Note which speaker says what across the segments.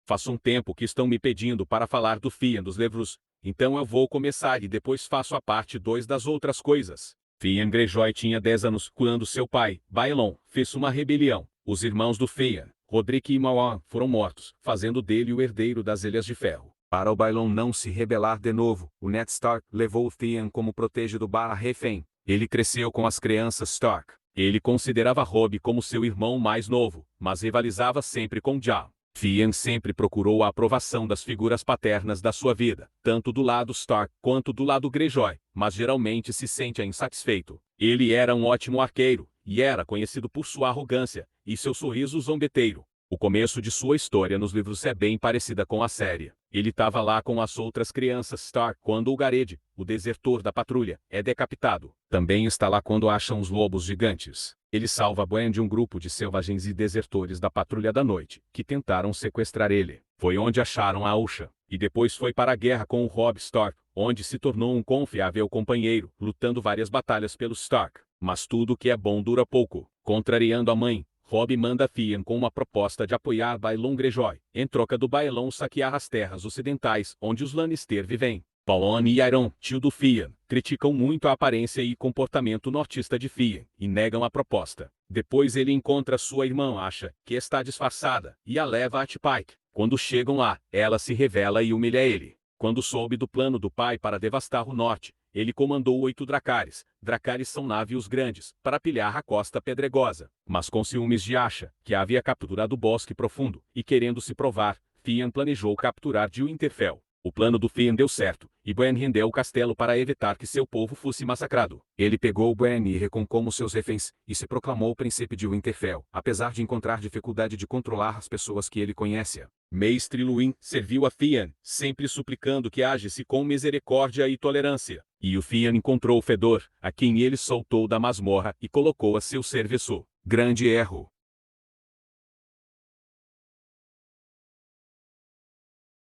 Speaker 1: Faz um tempo que estão me pedindo para falar do Fian dos livros, então eu vou começar e depois faço a parte 2 das outras coisas. Fian Greyjoy tinha 10 anos quando seu pai, Baelon, fez uma rebelião. Os irmãos do Fian, Rodrik e Mawar, foram mortos, fazendo dele o herdeiro das Ilhas de Ferro. Para o Baelon não se rebelar de novo, o Ned Stark levou o Theon como protegido para refém. Ele cresceu com as crianças Stark. Ele considerava Robb como seu irmão mais novo, mas rivalizava sempre com Jon. Theon sempre procurou a aprovação das figuras paternas da sua vida, tanto do lado Stark quanto do lado Greyjoy, mas geralmente se sentia insatisfeito. Ele era um ótimo arqueiro, e era conhecido por sua arrogância e seu sorriso zombeteiro. O começo de sua história nos livros é bem parecida com a série. Ele estava lá com as outras crianças Stark quando o Garede, o desertor da patrulha, é decapitado. Também está lá quando acham os lobos gigantes. Ele salva Bran de um grupo de selvagens e desertores da Patrulha da Noite, que tentaram sequestrar ele. Foi onde acharam a Osha, e depois foi para a guerra com o Robb Stark, onde se tornou um confiável companheiro, lutando várias batalhas pelos Stark. Mas tudo que é bom dura pouco. Contrariando a mãe, Robb manda Theon com uma proposta de apoiar Baelon Greyjoy, em troca do Baelon saquear as terras ocidentais onde os Lannister vivem. Paulone e Aeron, tio do Theon, criticam muito a aparência e comportamento nortista de Theon, e negam a proposta. Depois ele encontra sua irmã Asha, que está disfarçada, e a leva a T-Pike. Quando chegam lá, ela se revela e humilha ele. Quando soube do plano do pai para devastar o norte, ele comandou 8 dracares. Dracares são navios grandes, para pilhar a costa pedregosa. Mas com ciúmes de Asha, que havia capturado o Bosque Profundo, e querendo se provar, Theon planejou capturar de Winterfell. O plano do Theon deu certo, e Bran rendeu o castelo para evitar que seu povo fosse massacrado. Ele pegou Bran e Rickon como seus reféns, e se proclamou o príncipe de Winterfell, apesar de encontrar dificuldade de controlar as pessoas que ele conhecia. Maestre Luwin serviu a Theon, sempre suplicando que agisse com misericórdia e tolerância. E o Theon encontrou Fedor, a quem ele soltou da masmorra e colocou a seu serviço. Grande erro.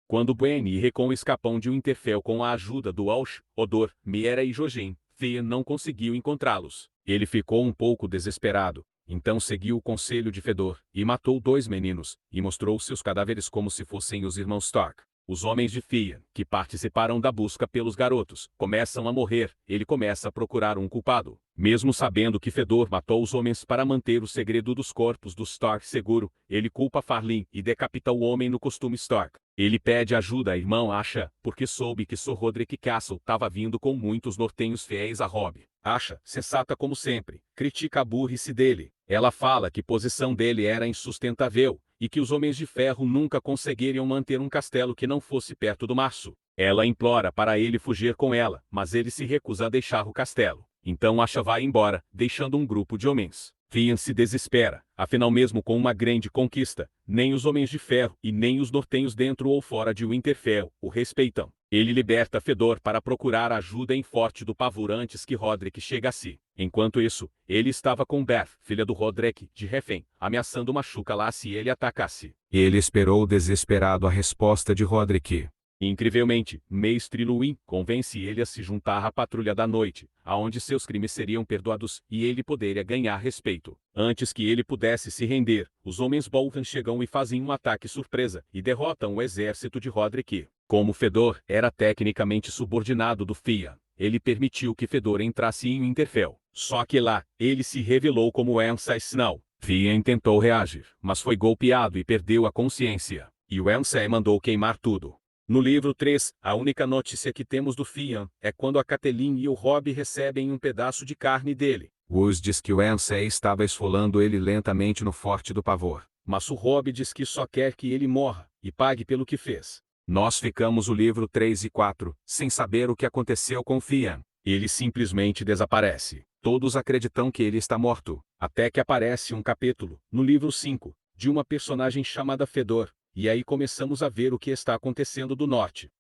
Speaker 1: Quando Bran e Rickon escapam de Winterfell com a ajuda do Alsh, Odor, Meera e Jojen, Theon não conseguiu encontrá-los. Ele ficou um pouco desesperado, então seguiu o conselho de Fedor, e matou 2 meninos, e mostrou seus cadáveres como se fossem os irmãos Stark. Os homens de Theon, que participaram da busca pelos garotos, começam a morrer. Ele começa a procurar um culpado. Mesmo sabendo que Fedor matou os homens para manter o segredo dos corpos dos Stark seguro, ele culpa Farlin e decapita o homem no costume Stark. Ele pede ajuda à irmã Asha, porque soube que Sir Rodrik Castle estava vindo com muitos nortenhos fiéis a Robb. Asha, sensata como sempre, critica a burrice dele. Ela fala que a posição dele era insustentável, e que os Homens de Ferro nunca conseguiriam manter um castelo que não fosse perto do março. Ela implora para ele fugir com ela, mas ele se recusa a deixar o castelo. Então Asha vai embora, deixando um grupo de homens. Theon se desespera, afinal mesmo com uma grande conquista, nem os Homens de Ferro e nem os nortenhos dentro ou fora de Winterfell o respeitam. Ele liberta Fedor para procurar ajuda em Forte do Pavor antes que Rodrik chegasse. Enquanto isso, ele estava com Beth, filha do Rodrik, de refém, ameaçando machucá-la se ele atacasse. Ele esperou desesperado a resposta de Rodrik. Incrivelmente, Maestre Luwin convence ele a se juntar à Patrulha da Noite, aonde seus crimes seriam perdoados e ele poderia ganhar respeito. Antes que ele pudesse se render, os homens Bolton chegam e fazem um ataque surpresa e derrotam o exército de Rodrik. Como Fedor era tecnicamente subordinado do Theon, ele permitiu que Fedor entrasse em Winterfell. Só que lá, ele se revelou como Ancestral. Theon tentou reagir, mas foi golpeado e perdeu a consciência. E o Ramsay mandou queimar tudo. No livro 3, a única notícia que temos do Theon é quando a Catelyn e o Robb recebem um pedaço de carne dele. Wuz diz que o Ramsay estava esfolando ele lentamente no Forte do Pavor. Mas o Robb diz que só quer que ele morra e pague pelo que fez. Nós ficamos o livro 3 e 4, sem saber o que aconteceu com Theon. Ele simplesmente desaparece. Todos acreditam que ele está morto, até que aparece um capítulo, no livro 5, de uma personagem chamada Fedor. E aí começamos a ver o que está acontecendo do norte.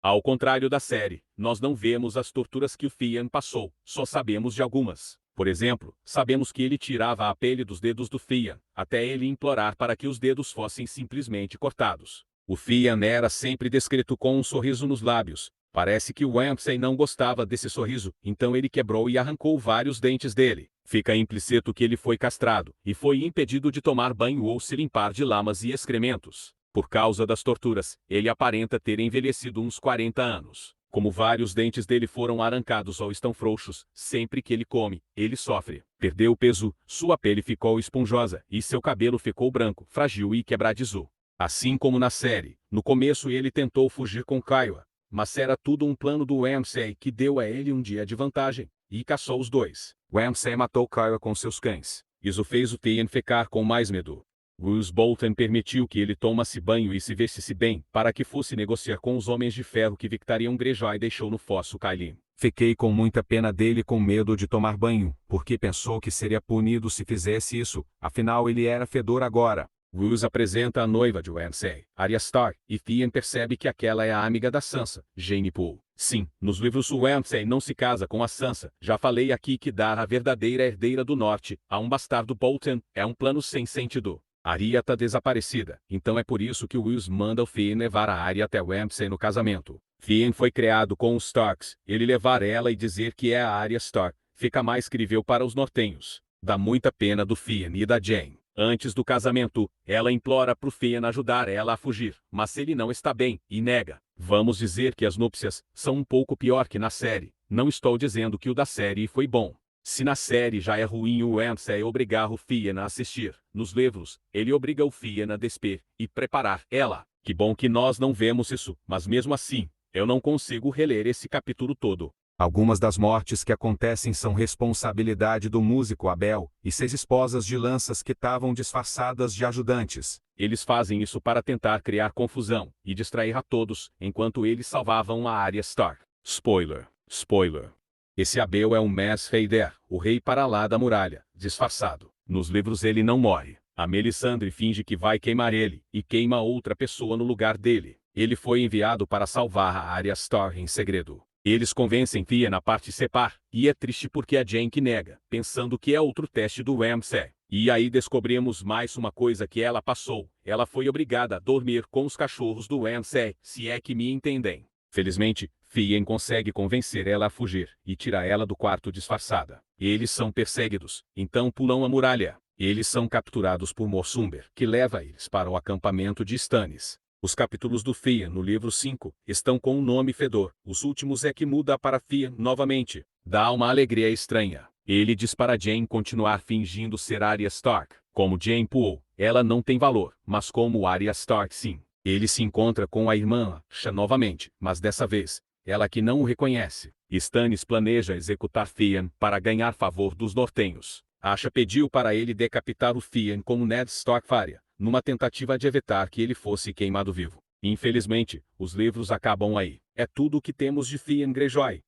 Speaker 1: Ao contrário da série, nós não vemos as torturas que o Theon passou, só sabemos de algumas. Por exemplo, sabemos que ele tirava a pele dos dedos do Theon, até ele implorar para que os dedos fossem simplesmente cortados. O Theon era sempre descrito com um sorriso nos lábios. Parece que o Ramsay não gostava desse sorriso, então ele quebrou e arrancou vários dentes dele. Fica implícito que ele foi castrado, e foi impedido de tomar banho ou se limpar de lamas e excrementos. Por causa das torturas, ele aparenta ter envelhecido uns 40 anos. Como vários dentes dele foram arrancados ou estão frouxos, sempre que ele come, ele sofre. Perdeu peso, sua pele ficou esponjosa, e seu cabelo ficou branco, frágil e quebradiço. Assim como na série, no começo ele tentou fugir com Kaiwa, mas era tudo um plano do Ramsay que deu a ele um dia de vantagem, e caçou os dois. Ramsay matou Kaiwa com seus cães. Isso fez o Theon ficar com mais medo. Roose Bolton permitiu que ele tomasse banho e se vestisse bem, para que fosse negociar com os homens de ferro que Victarion Greyjoy deixou no fosso Cailin. Fiquei com muita pena dele com medo de tomar banho, porque pensou que seria punido se fizesse isso, afinal ele era fedor agora. Roose apresenta a noiva de Ramsay, Arya Stark, e Theon percebe que aquela é a amiga da Sansa, Jeyne Poole. Sim, nos livros o Ramsay não se casa com a Sansa. Já falei aqui que dar a verdadeira herdeira do norte a um bastardo Bolton é um plano sem sentido. Arya tá desaparecida, então é por isso que o Roose manda o Theon levar a Arya até Ramsay no casamento. Theon foi criado com os Starks, ele levar ela e dizer que é a Arya Stark, fica mais crível para os nortenhos. Dá muita pena do Theon e da Jeyne. Antes do casamento, ela implora pro Theon ajudar ela a fugir, mas ele não está bem, e nega. Vamos dizer que as núpcias são um pouco pior que na série. Não estou dizendo que o da série foi bom. Se na série já é ruim o Ramsay obrigar o Theon a assistir, nos livros, ele obriga o Theon a despir e preparar ela. Que bom que nós não vemos isso, mas mesmo assim, eu não consigo reler esse capítulo todo. Algumas das mortes que acontecem são responsabilidade do músico Abel e 6 esposas de lanças que estavam disfarçadas de ajudantes. Eles fazem isso para tentar criar confusão e distrair a todos, enquanto eles salvavam a Arya Stark. Spoiler. Spoiler. Esse Abel é um Mess Raider, o rei para lá da muralha, disfarçado. Nos livros ele não morre. A Melisandre finge que vai queimar ele, e queima outra pessoa no lugar dele. Ele foi enviado para salvar a Arya Stark em segredo. Eles convencem Theon a participar, e é triste porque a Jeyne que nega, pensando que é outro teste do Ramsay. E aí descobrimos mais uma coisa que ela passou. Ela foi obrigada a dormir com os cachorros do Ramsay, se é que me entendem. Felizmente, Theon consegue convencer ela a fugir, e tira ela do quarto disfarçada. Eles são perseguidos, então pulam a muralha. Eles são capturados por Morsumber, que leva eles para o acampamento de Stannis. Os capítulos do Theon no livro 5 estão com o nome Fedor. Os últimos é que muda para Theon novamente. Dá uma alegria estranha. Ele diz para Jeyne continuar fingindo ser Arya Stark. Como Jeyne Poole, ela não tem valor, mas como Arya Stark sim. Ele se encontra com a irmã, Asha novamente, mas dessa vez, ela que não o reconhece. Stannis planeja executar Theon para ganhar favor dos nortenhos. Asha pediu para ele decapitar o Theon como Ned Stark faria, numa tentativa de evitar que ele fosse queimado vivo. Infelizmente, os livros acabam aí. É tudo o que temos de Theon Greyjoy.